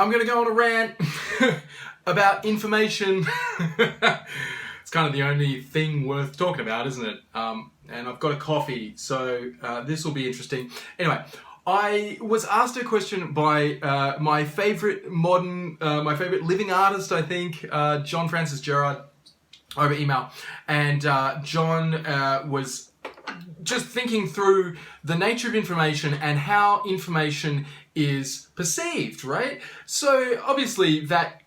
I'm going to go on a rant about information. It's kind of the only thing worth talking about, isn't it? And I've got a coffee, so this will be interesting. Anyway, I was asked a question by my favorite living artist, I think, John Francis Gerard, over email. And John was just thinking through the nature of information and how information is perceived, right? So obviously that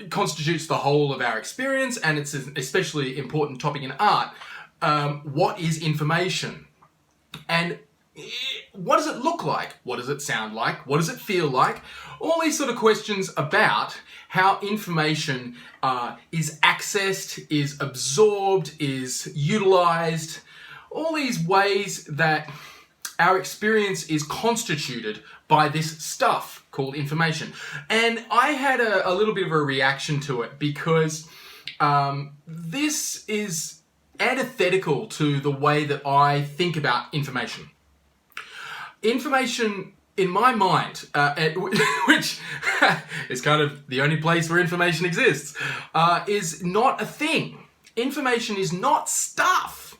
constitutes the whole of our experience, and it's an especially important topic in art. What is information? And what does it look like? What does it sound like? What does it feel like? All these sort of questions about how information is accessed, is absorbed, is utilized. All these ways that our experience is constituted by this stuff called information. And I had a little bit of a reaction to it because this is antithetical to the way that I think about information. Information, in my mind, which is kind of the only place where information exists, is not a thing. Information is not stuff.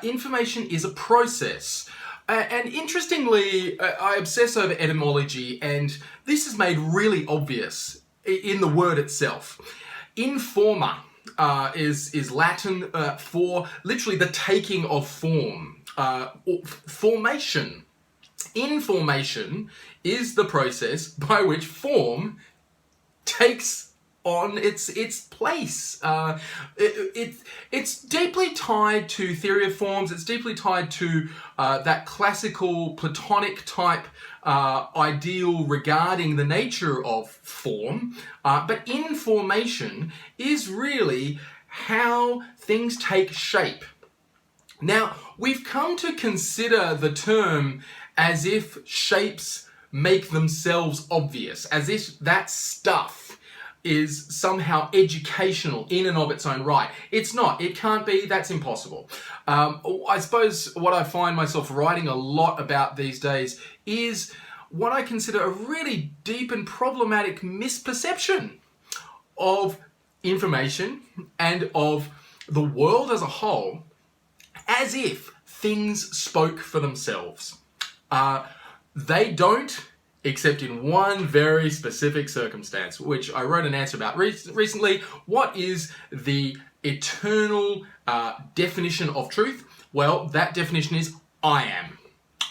Information is a process. And interestingly, I obsess over etymology, and this is made really obvious in the word itself. In-forma is Latin for literally the taking of form, or formation. In-form-ation is the process by which form takes on its place. It's deeply tied to theory of forms. It's deeply tied to that classical Platonic type ideal regarding the nature of form. But in-form-ation is really how things take shape. Now, we've come to consider the term as if shapes make themselves obvious, as if that stuff is somehow educational in and of its own right. It's not. It can't be. That's impossible. I suppose what I find myself writing a lot about these days is what I consider a really deep and problematic misperception of information and of the world as a whole, as if things spoke for themselves. They don't, except in one very specific circumstance, which I wrote an answer about recently. What is the eternal definition of truth? Well, that definition is I am.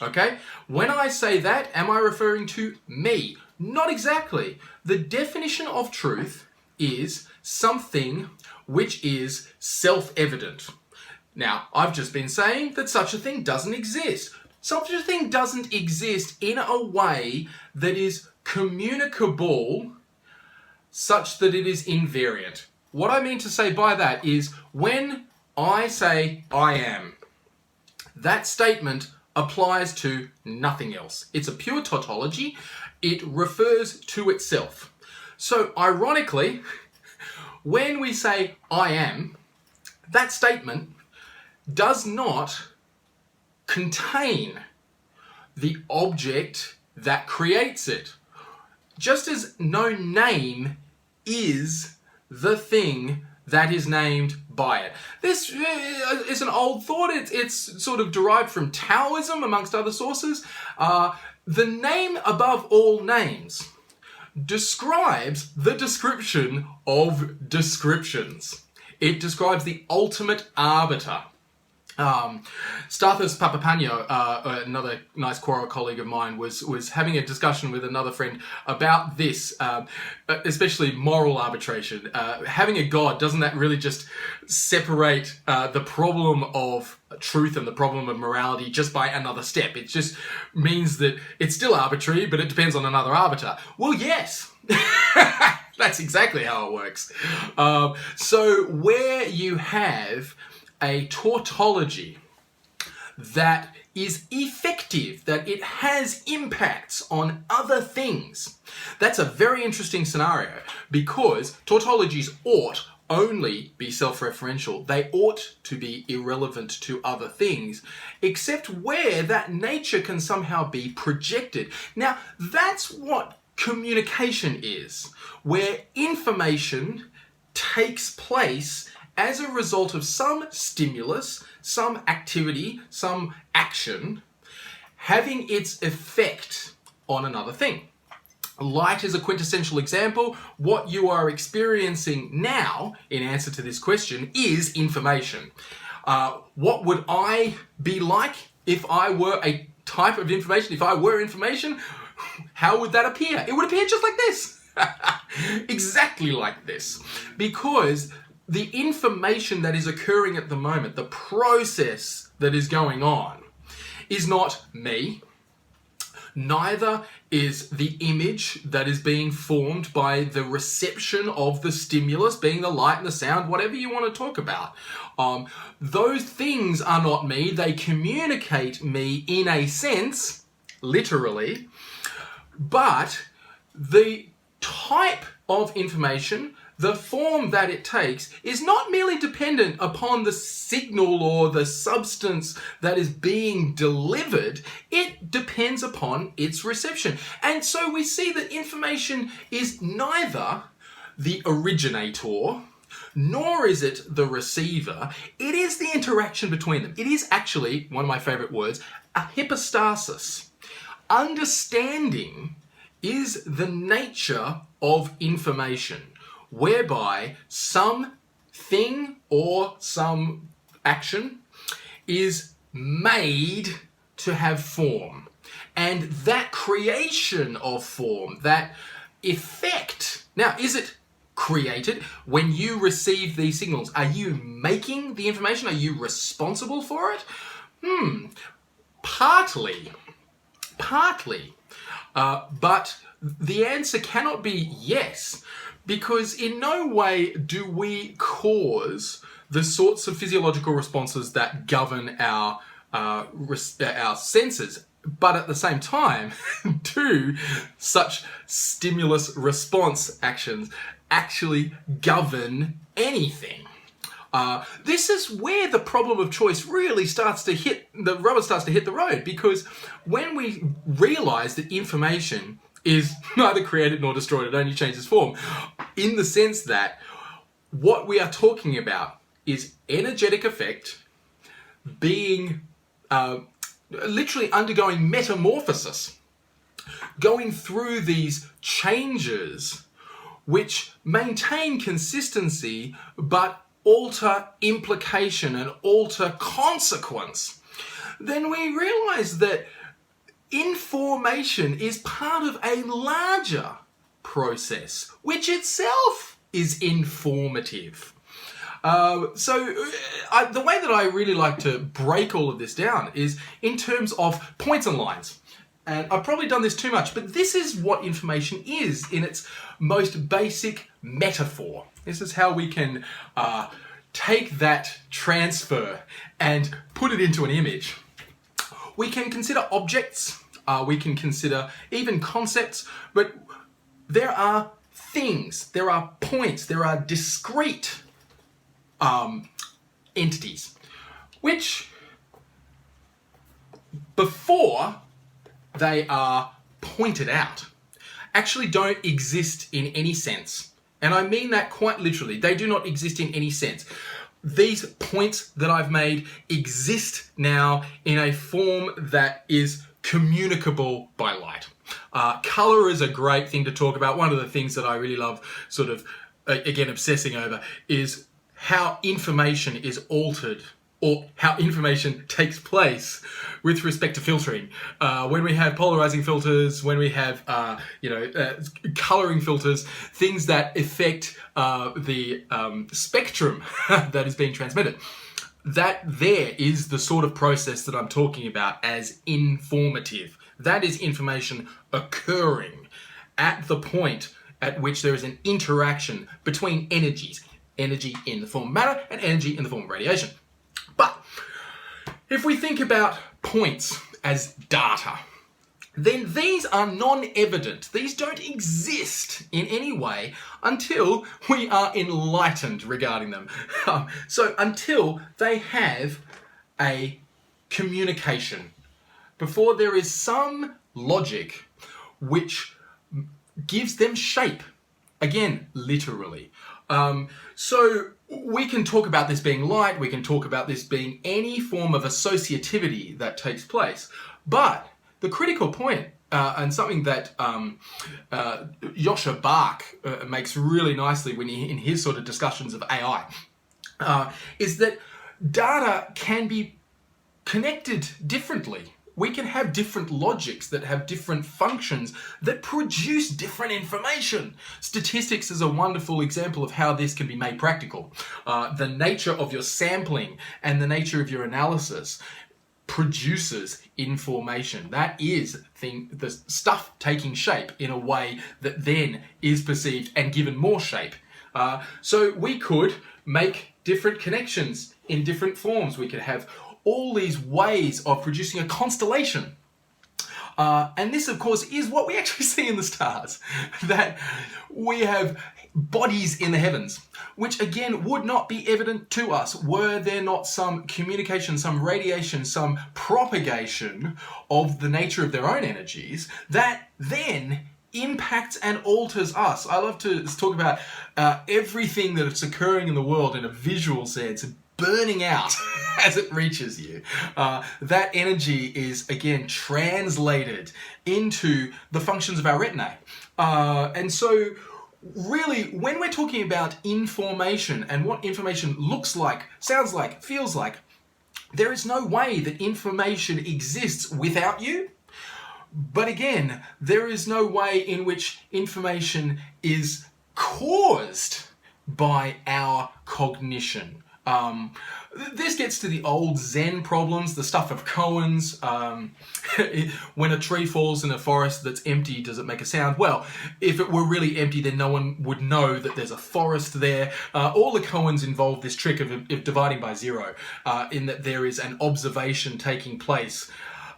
Okay? When I say that, am I referring to me? Not exactly. The definition of truth is something which is self-evident. Now, I've just been saying that such a thing doesn't exist. Such a thing doesn't exist in a way that is communicable such that it is invariant. What I mean to say by that is when I say I am, that statement applies to nothing else. It's a pure tautology. It refers to itself. So ironically, when we say I am, that statement does not contain the object that creates it. Just as no name is the thing that is named by it. This is an old thought. It's sort of derived from Taoism, amongst other sources. The name above all names describes the description of descriptions. It describes the ultimate arbiter. Stathis Papapanio, another nice Quora colleague of mine, was having a discussion with another friend about this, especially moral arbitration. Having a God, doesn't that really just separate the problem of truth and the problem of morality just by another step? It just means that it's still arbitrary, but it depends on another arbiter. Well, yes. That's exactly how it works. So where you have a tautology that is effective, that it has impacts on other things, that's a very interesting scenario, because tautologies ought only be self-referential. They ought to be irrelevant to other things, except where that nature can somehow be projected. Now, that's what communication is, where information takes place as a result of some stimulus, some activity, some action, having its effect on another thing. Light is a quintessential example. What you are experiencing now, in answer to this question, is information. What would I be like if I were a type of information? If I were information, how would that appear? It would appear just like this. Exactly like this. Because the information that is occurring at the moment, the process that is going on, is not me. Neither is the image that is being formed by the reception of the stimulus, being the light and the sound, whatever you want to talk about. Those things are not me. They communicate me in a sense, literally, but the type of information, the form that it takes, is not merely dependent upon the signal or the substance that is being delivered. It depends upon its reception. And so we see that information is neither the originator, nor is it the receiver. It is the interaction between them. It is actually, one of my favorite words, a hypostasis. Understanding is the nature of information, whereby some thing or some action is made to have form. And that creation of form, that effect, now is it created when you receive these signals? Are you making the information? Are you responsible for it? Partly. But the answer cannot be yes, because in no way do we cause the sorts of physiological responses that govern our senses. But at the same time, do such stimulus response actions actually govern anything? This is where the problem of choice really starts to hit, the rubber starts to hit the road, because when we realize that information is neither created nor destroyed, it only changes form, in the sense that what we are talking about is energetic effect being literally undergoing metamorphosis, going through these changes which maintain consistency but alter implication and alter consequence, then we realize that in-formation is part of a larger process, which itself is informative. The way that I really like to break all of this down is in terms of points and lines. And I've probably done this too much, but this is what information is in its most basic metaphor. This is how we can take that transfer and put it into an image. We can consider objects, we can consider even concepts, but there are things, there are points, there are discrete entities, which before they are pointed out, actually don't exist in any sense. And I mean that quite literally. They do not exist in any sense. These points that I've made exist now in a form that is communicable by light. Color is a great thing to talk about. One of the things that I really love sort of, again, obsessing over is how information is altered, or how information takes place with respect to filtering. When we have polarizing filters, when we have coloring filters, things that affect the spectrum that is being transmitted. That there is the sort of process that I'm talking about as informative. That is information occurring at the point at which there is an interaction between energies. Energy in the form of matter and energy in the form of radiation. But if we think about points as data, then these are non-evident. These don't exist in any way until we are enlightened regarding them. So until they have a communication, before there is some logic which gives them shape. Again, literally. So we can talk about this being light, we can talk about this being any form of associativity that takes place. But the critical point, and something that Joscha Bach makes really nicely when in his sort of discussions of AI, is that data can be connected differently. We can have different logics that have different functions that produce different information. Statistics is a wonderful example of how this can be made practical. The nature of your sampling and the nature of your analysis produces information. That is the stuff taking shape in a way that then is perceived and given more shape. So we could make different connections in different forms. We could have all these ways of producing a constellation. And this, of course, is what we actually see in the stars. That we have bodies in the heavens, which again would not be evident to us were there not some communication, some radiation, some propagation of the nature of their own energies that then impacts and alters us. I love to talk about everything that is occurring in the world in a visual sense, burning out as it reaches you. That energy is again translated into the functions of our retinae. And so really, when we're talking about information and what information looks like, sounds like, feels like, there is no way that information exists without you. But again, there is no way in which information is caused by our cognition. This gets to the old Zen problems, the stuff of koans. When a tree falls in a forest that's empty, does it make a sound? Well, if it were really empty, then no one would know that there's a forest there. All the koans involve this trick of dividing by zero, in that there is an observation taking place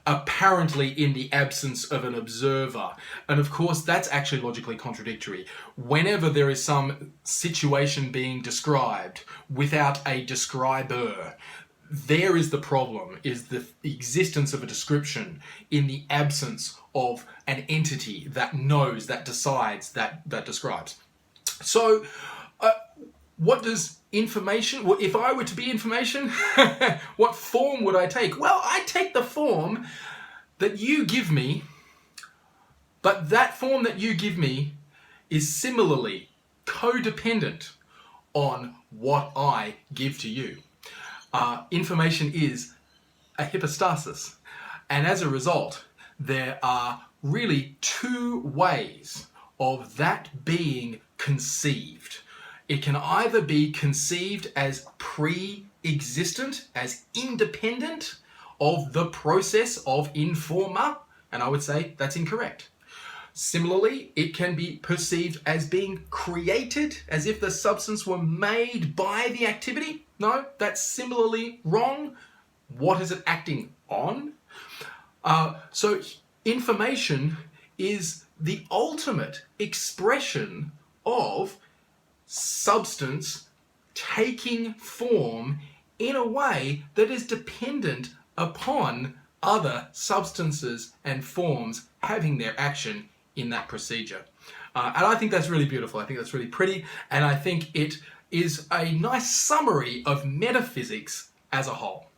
apparently in the absence of an observer. And of course, that's actually logically contradictory. Whenever there is some situation being described without a describer, there is the problem, is the existence of a description in the absence of an entity that knows, that decides, that describes. So, what does information, well, if I were to be information, what form would I take? Well, I take the form that you give me, but that form that you give me is similarly codependent on what I give to you. Information is a hypostasis, and as a result, there are really two ways of that being conceived. It can either be conceived as pre-existent, as independent of the process of informa, and I would say that's incorrect. Similarly, it can be perceived as being created, as if the substance were made by the activity. No, that's similarly wrong. What is it acting on? So information is the ultimate expression of substance taking form in a way that is dependent upon other substances and forms having their action in that procedure. And I think that's really beautiful. I think that's really pretty. And I think it is a nice summary of metaphysics as a whole.